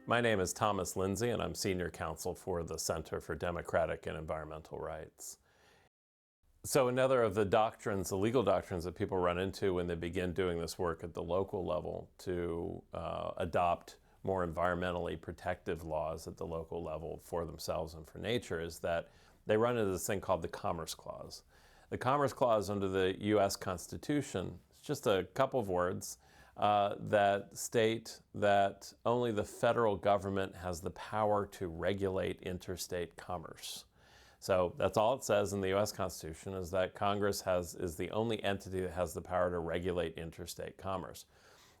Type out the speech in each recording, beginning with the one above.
My name is Thomas Lindsay, and I'm Senior Counsel for the Center for Democratic and Environmental Rights. So another of the doctrines, the legal doctrines that people run into when they begin doing this work at the local level to adopt more environmentally protective laws at the local level for themselves and for nature is that they run into this thing called the Commerce Clause. The Commerce Clause under the U.S. Constitution, it's just a couple of words, that state that only the federal government has the power to regulate interstate commerce. So that's all it says in the U.S. Constitution, is that Congress is the only entity that has the power to regulate interstate commerce.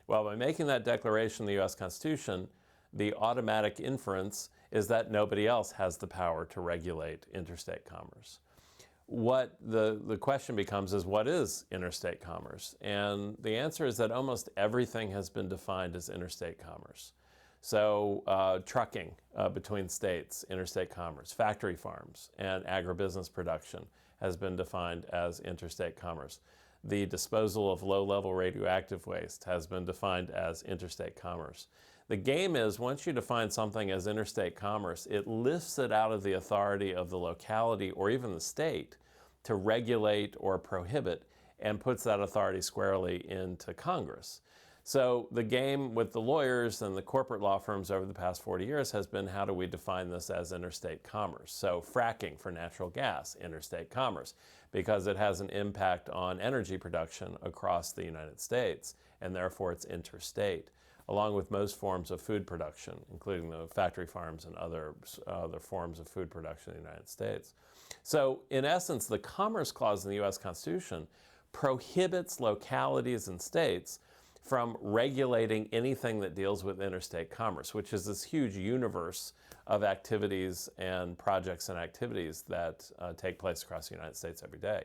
Well, by making that declaration in the U.S. Constitution, the automatic inference is that nobody else has the power to regulate interstate commerce. What the question becomes is, what is interstate commerce? And the answer is that almost everything has been defined as interstate commerce. So trucking between states, interstate commerce, factory farms, and agribusiness production has been defined as interstate commerce. The disposal of low-level radioactive waste has been defined as interstate commerce. The game is, once you define something as interstate commerce, it lifts it out of the authority of the locality or even the state to regulate or prohibit, and puts that authority squarely into Congress. So the game with the lawyers and the corporate law firms over the past 40 years has been, how do we define this as interstate commerce? So fracking for natural gas, interstate commerce, because it has an impact on energy production across the United States, and therefore it's interstate, along with most forms of food production, including the factory farms and other forms of food production in the United States. So in essence, the Commerce Clause in the U.S. Constitution prohibits localities and states from regulating anything that deals with interstate commerce, which is this huge universe of activities and projects and activities that take place across the United States every day.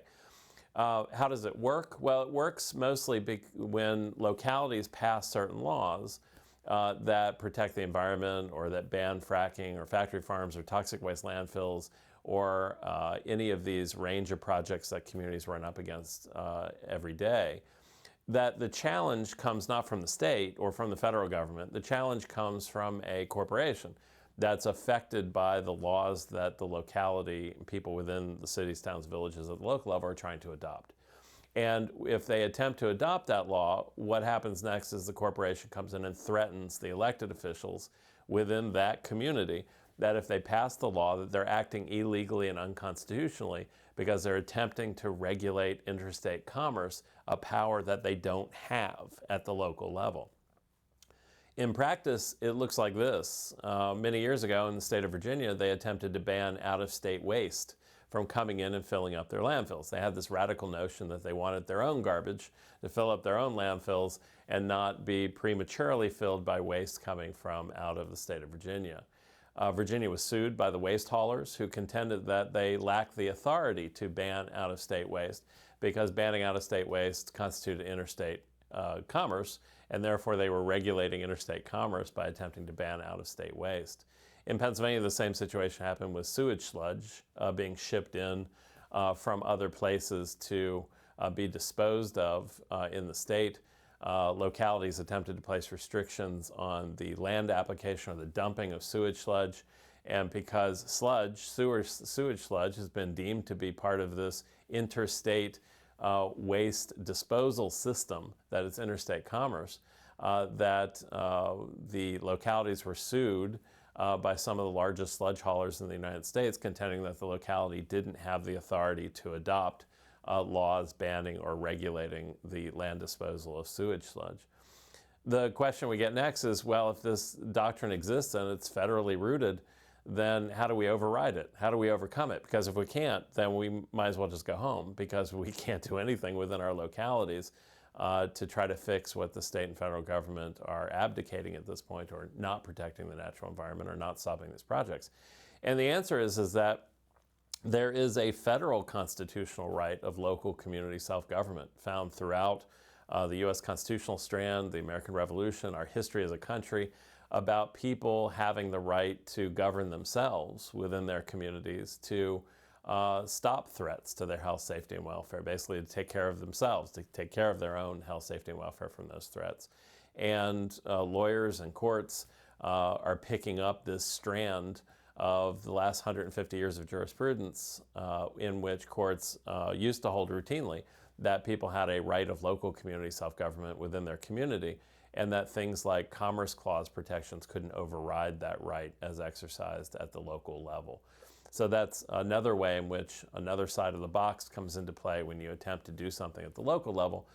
How does it work? Well, it works mostly when localities pass certain laws that protect the environment, or that ban fracking or factory farms or toxic waste landfills, or any of these range of projects that communities run up against every day. That the challenge comes not from the state or from the federal government. The challenge comes from a corporation that's affected by the laws that the locality, people within the cities, towns, villages at the local level are trying to adopt. And if they attempt to adopt that law, what happens next is the corporation comes in and threatens the elected officials within that community that if they pass the law, that they're acting illegally and unconstitutionally because they're attempting to regulate interstate commerce, a power that they don't have at the local level. In practice, it looks like this. Many years ago in the state of Virginia, they attempted to ban out-of-state waste from coming in and filling up their landfills. They had this radical notion that they wanted their own garbage to fill up their own landfills and not be prematurely filled by waste coming from out of the state of Virginia. Virginia was sued by the waste haulers, who contended that they lacked the authority to ban out-of-state waste because banning out-of-state waste constituted interstate commerce, and therefore they were regulating interstate commerce by attempting to ban out-of-state waste. In Pennsylvania, the same situation happened with sewage sludge being shipped in from other places to be disposed of in the state. Localities attempted to place restrictions on the land application or the dumping of sewage sludge, and because sewage sludge has been deemed to be part of this interstate waste disposal system that is interstate commerce, that the localities were sued by some of the largest sludge haulers in the United States, contending that the locality didn't have the authority to adopt laws banning or regulating the land disposal of sewage sludge. The question we get next is, well, if this doctrine exists and it's federally rooted, then how do we override it? How do we overcome it? Because if we can't, then we might as well just go home, because we can't do anything within our localities to try to fix what the state and federal government are abdicating at this point, or not protecting the natural environment, or not stopping these projects. And the answer is that there is a federal constitutional right of local community self-government found throughout the U.S. constitutional strand, the American Revolution, our history as a country, about people having the right to govern themselves within their communities, to stop threats to their health, safety, and welfare, basically to take care of themselves, to take care of their own health, safety, and welfare from those threats. And lawyers and courts are picking up this strand of the last 150 years of jurisprudence in which courts used to hold routinely that people had a right of local community self-government within their community, and that things like Commerce Clause protections couldn't override that right as exercised at the local level. So that's another way in which another side of the box comes into play when you attempt to do something at the local level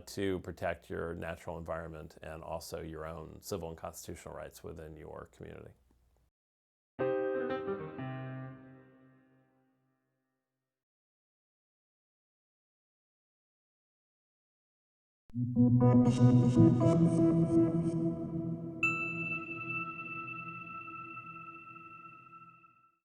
to protect your natural environment and also your own civil and constitutional rights within your community.